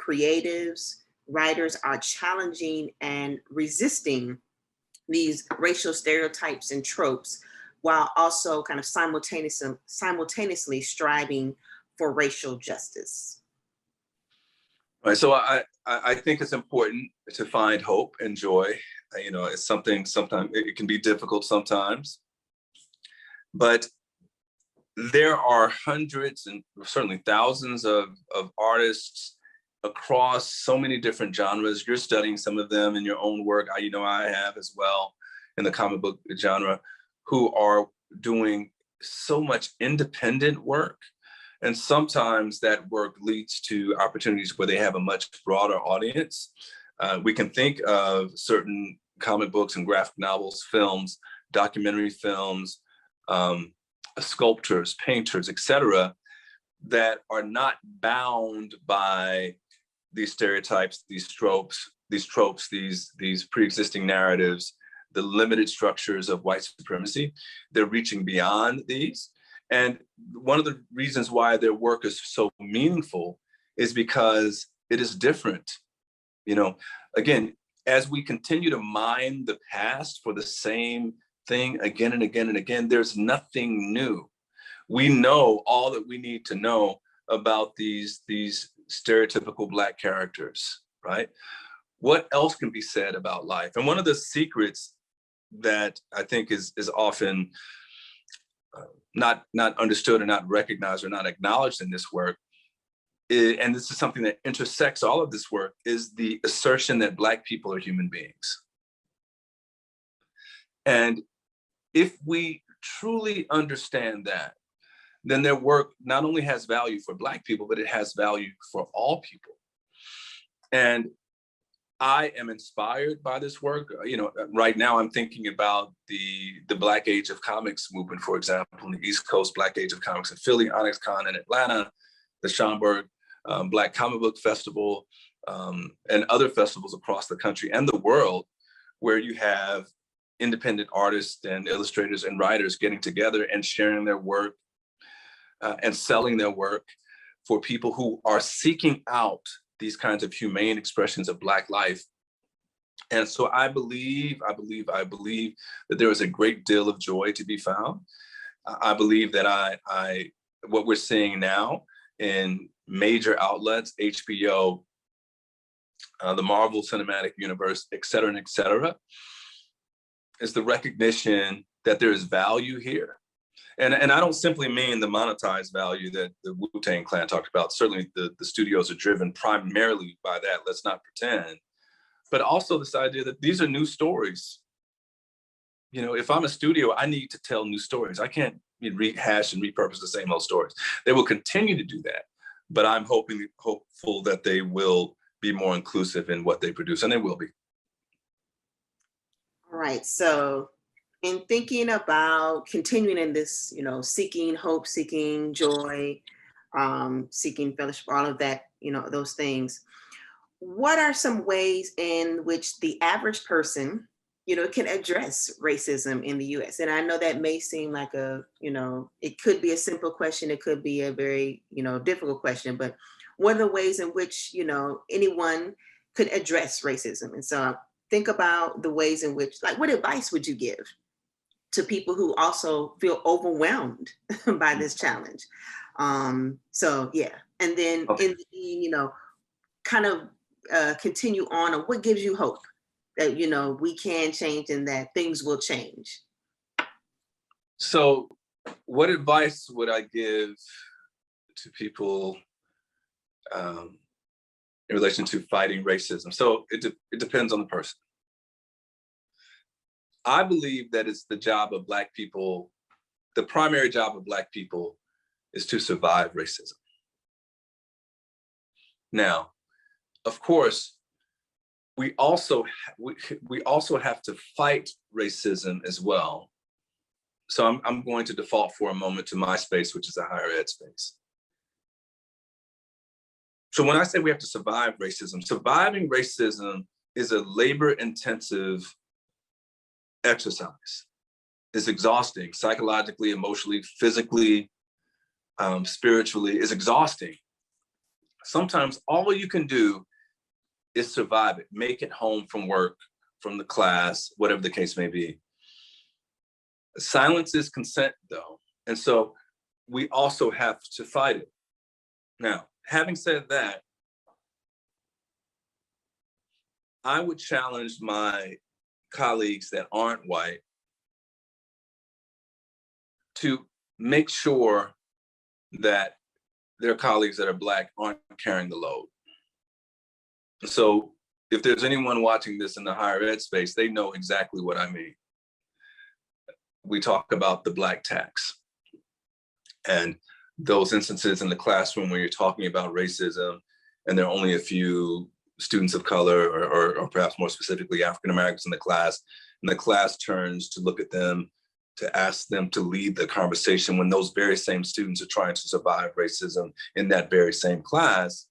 creatives, writers are challenging and resisting these racial stereotypes and tropes while also kind of simultaneously striving for racial justice. Right. So I think it's important to find hope and joy. You know, it's something, sometimes it can be difficult sometimes, but there are hundreds and certainly thousands of artists across so many different genres. You're studying some of them in your own work. You know, I have as well in the comic book genre, who are doing so much independent work. And sometimes that work leads to opportunities where they have a much broader audience. We can think of certain comic books and graphic novels, films, documentary films, sculptors, painters, etc., that are not bound by these stereotypes, these tropes, these pre-existing narratives, the limited structures of white supremacy. They're reaching beyond these. And one of the reasons why their work is so meaningful is because it is different. You know, again, as we continue to mine the past for the same thing again and again and again, there's nothing new. We know all that we need to know about these stereotypical Black characters, right? What else can be said about life? And one of the secrets that I think is often not understood or not recognized or not acknowledged in this work, and this is something that intersects all of this work, is the assertion that Black people are human beings. And if we truly understand that, then their work not only has value for Black people, but it has value for all people. And I am inspired by this work. You know, right now I'm thinking about the Black Age of Comics movement, for example, in the East Coast, Black Age of Comics in Philly, Onyx Con in Atlanta, the Schaumburg Black Comic Book Festival, and other festivals across the country and the world, where you have independent artists and illustrators and writers getting together and sharing their work and selling their work for people who are seeking out these kinds of humane expressions of Black life. And so I believe that there is a great deal of joy to be found. I believe that what we're seeing now in major outlets, HBO, the Marvel Cinematic Universe, et cetera, is the recognition that there is value here. And I don't simply mean the monetized value that the Wu-Tang Clan talked about. Certainly the studios are driven primarily by that, let's not pretend. But also this idea that these are new stories. You know, if I'm a studio, I need to tell new stories. I can't rehash and repurpose the same old stories. They will continue to do that. But I'm hopeful that they will be more inclusive in what they produce, and they will be. All right, so in thinking about continuing in this, you know, seeking hope, seeking joy, seeking fellowship, all of that, you know, those things, what are some ways in which the average person, you know, can address racism in the US? And I know that may seem like it could be a simple question, it could be a very, difficult question, but what are the ways in which, anyone could address racism? And so think about the ways in which, like, what advice would you give to people who also feel overwhelmed by this challenge? So yeah, and then Okay. kind of continue on what gives you hope that, we can change and that things will change. So what advice would I give to people in relation to fighting racism? So it depends on the person. I believe that it's the job of Black people, the primary job of Black people is to survive racism. Now, of course, we also have to fight racism as well. So I'm going to default for a moment to my space, which is a higher ed space. So when I say we have to survive racism, surviving racism is a labor-intensive exercise. It's exhausting, psychologically, emotionally, physically, spiritually, it's exhausting. sometimes all you can do is survive it, make it home from work, from the class, whatever the case may be. Silence is consent, though. And so we also have to fight it. Now, having said that, I would challenge my colleagues that aren't white to make sure that their colleagues that are Black aren't carrying the load. So if there's anyone watching this in the higher ed space, they know exactly what I mean. We talk about the Black tax and those instances in the classroom where you're talking about racism and there are only a few students of color or perhaps more specifically African Americans in the class, and the class turns to look at them to ask them to lead the conversation when those very same students are trying to survive racism in that very same class.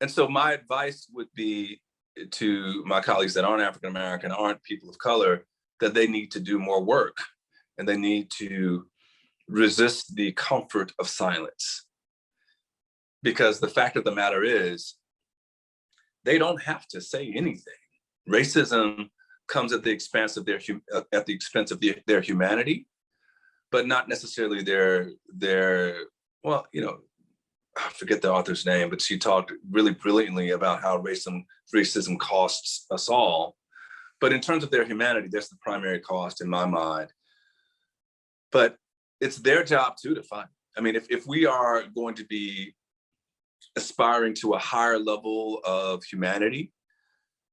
And so my advice would be to my colleagues that aren't African American, aren't people of color, that they need to do more work and they need to resist the comfort of silence. Because the fact of the matter is, they don't have to say anything. Racism comes at the expense of their humanity, but not necessarily their well, you know, I forget the author's name, but she talked really brilliantly about how racism costs us all. But in terms of their humanity, that's the primary cost in my mind. But it's their job too to fight. I mean, if we are going to be aspiring to a higher level of humanity,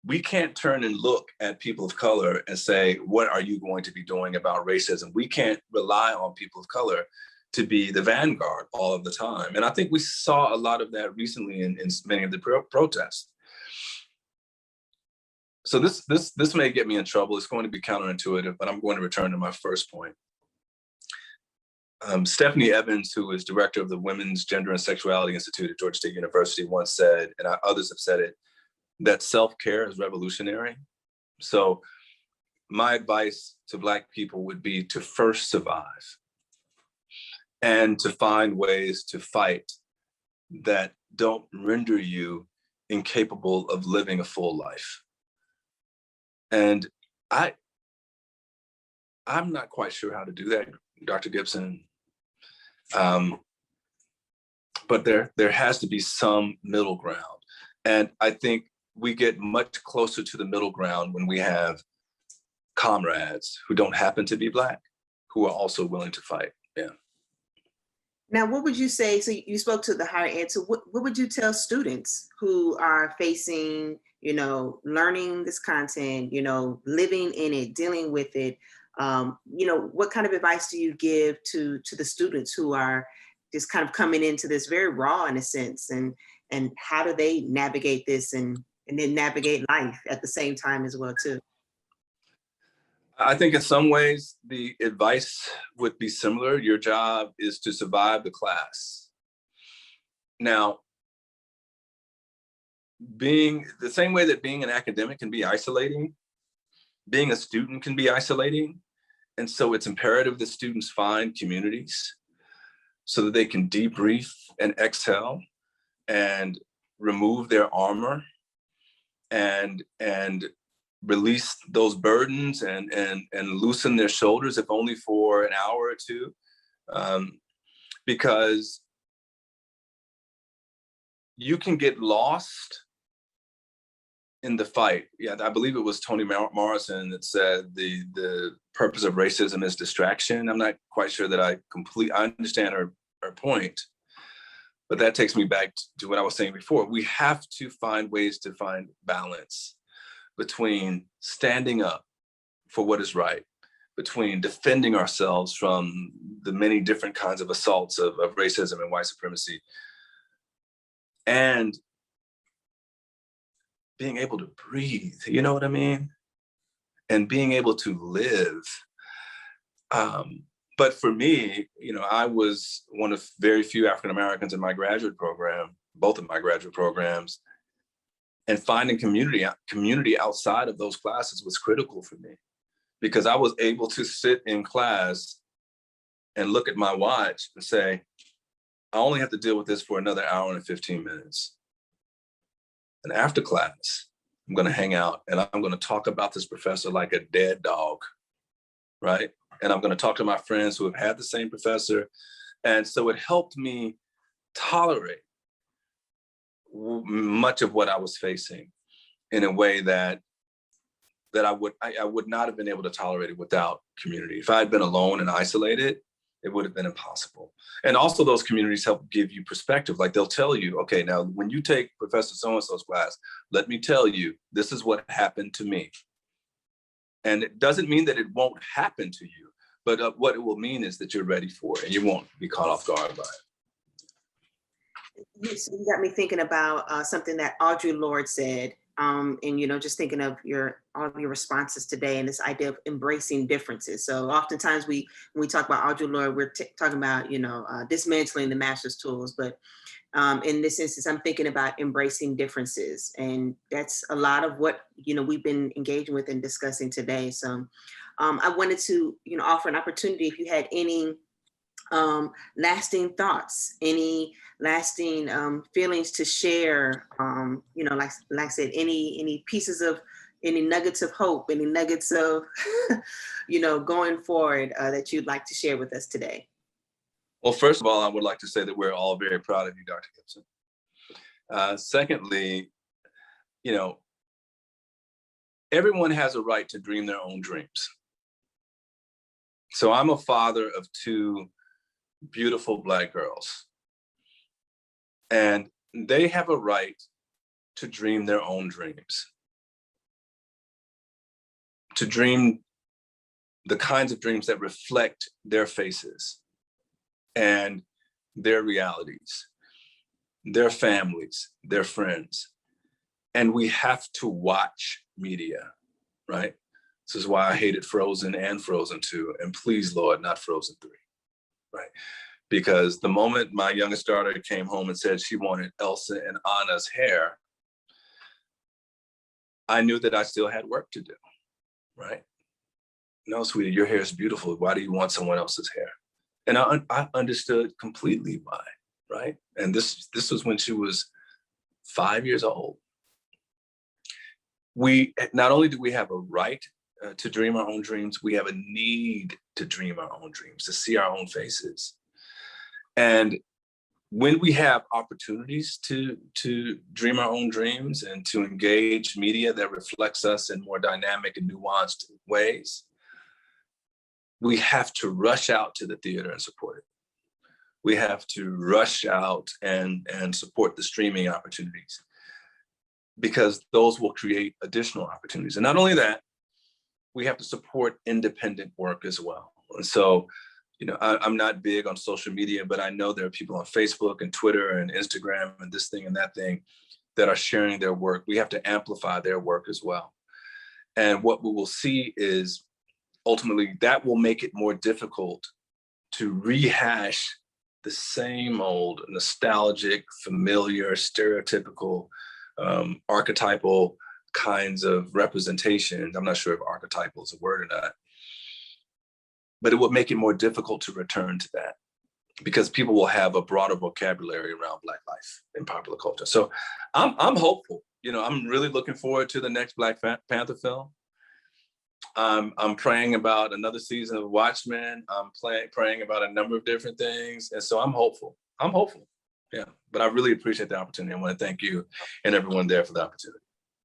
we can't turn and look at people of color and say, what are you going to be doing about racism? We can't rely on people of color to be the vanguard all of the time. And I think we saw a lot of that recently in many of the protests. So this may get me in trouble. It's going to be counterintuitive, but I'm going to return to my first point. Stephanie Evans, who is director of the Women's Gender and Sexuality Institute at Georgia State University, once said, and others have said it, that self-care is revolutionary. So my advice to Black people would be to first survive and to find ways to fight that don't render you incapable of living a full life. And I'm not quite sure how to do that, Dr. Gibson. But there has to be some middle ground. And I think we get much closer to the middle ground when we have comrades who don't happen to be Black, who are also willing to fight. Yeah. Now, what would you say, so you spoke to the higher ed, so what would you tell students who are facing, learning this content, living in it, dealing with it? What kind of advice do you give to the students who are just kind of coming into this very raw in a sense, and how do they navigate this and then navigate life at the same time as well too? I think in some ways the advice would be similar. Your job is to survive the class. Now, being the same way that being an academic can be isolating, being a student can be isolating. And so it's imperative that students find communities so that they can debrief and exhale and remove their armor and release those burdens and loosen their shoulders, if only for an hour or two, because you can get lost in the fight. Yeah, I believe it was Toni Morrison that said the purpose of racism is distraction. I'm not quite sure that I understand her point, but that takes me back to what I was saying before. We have to find ways to find balance between standing up for what is right, between defending ourselves from the many different kinds of assaults of racism and white supremacy, and being able to breathe, you know what I mean? And being able to live. But for me, I was one of very few African Americans in my graduate program, both of my graduate programs, and finding community outside of those classes was critical for me, because I was able to sit in class and look at my watch and say, I only have to deal with this for another hour and 15 minutes. And after class, I'm going to hang out and I'm going to talk about this professor like a dead dog, right? And I'm going to talk to my friends who have had the same professor. And so it helped me tolerate much of what I was facing in a way that I would not have been able to tolerate it without community. If I had been alone and isolated, it would have been impossible. And also those communities help give you perspective. Like they'll tell you, okay, now when you take Professor so-and-so's class, let me tell you, this is what happened to me. And it doesn't mean that it won't happen to you, but what it will mean is that you're ready for it and you won't be caught off guard by it. You got me thinking about something that Audre Lorde said, and just thinking of all of your responses today, and this idea of embracing differences. So oftentimes when we talk about Audre Lorde, we're talking about dismantling the master's tools, but in this instance, I'm thinking about embracing differences, and that's a lot of what we've been engaging with and discussing today. So I wanted to offer an opportunity if you had any lasting thoughts, any lasting feelings to share, like I said, any pieces of, any nuggets of hope, any nuggets of, going forward that you'd like to share with us today. Well, first of all, I would like to say that we're all very proud of you, Dr. Gibson. Secondly, everyone has a right to dream their own dreams. So I'm a father of two beautiful Black girls, and they have a right to dream their own dreams, to dream the kinds of dreams that reflect their faces and their realities, their families, their friends. And we have to watch media, right? This is why I hated Frozen and Frozen 2, and please, Lord, not Frozen 3. Right? Because the moment my youngest daughter came home and said she wanted Elsa and Anna's hair, I knew that I still had work to do, right? No, sweetie, your hair is beautiful. Why do you want someone else's hair? And I understood completely why, right? And this was when she was 5 years old. We not only do we have a right to dream our own dreams, we have a need to dream our own dreams, to see our own faces. And when we have opportunities to dream our own dreams and to engage media that reflects us in more dynamic and nuanced ways, we have to rush out to the theater and support it. We have to rush out and support the streaming opportunities, because those will create additional opportunities. And not only that, we have to support independent work as well. And so, I'm not big on social media, but I know there are people on Facebook and Twitter and Instagram and this thing and that thing that are sharing their work. We have to amplify their work as well. And what we will see is ultimately that will make it more difficult to rehash the same old nostalgic, familiar, stereotypical, archetypal kinds of representations. I'm not sure if archetypal is a word or not, but it would make it more difficult to return to that, because people will have a broader vocabulary around Black life in popular culture. So I'm hopeful. I'm really looking forward to the next Black Panther film. I'm praying about another season of Watchmen. I'm praying about a number of different things. And so I'm hopeful. Yeah, but I really appreciate the opportunity. I want to thank you and everyone there for the opportunity.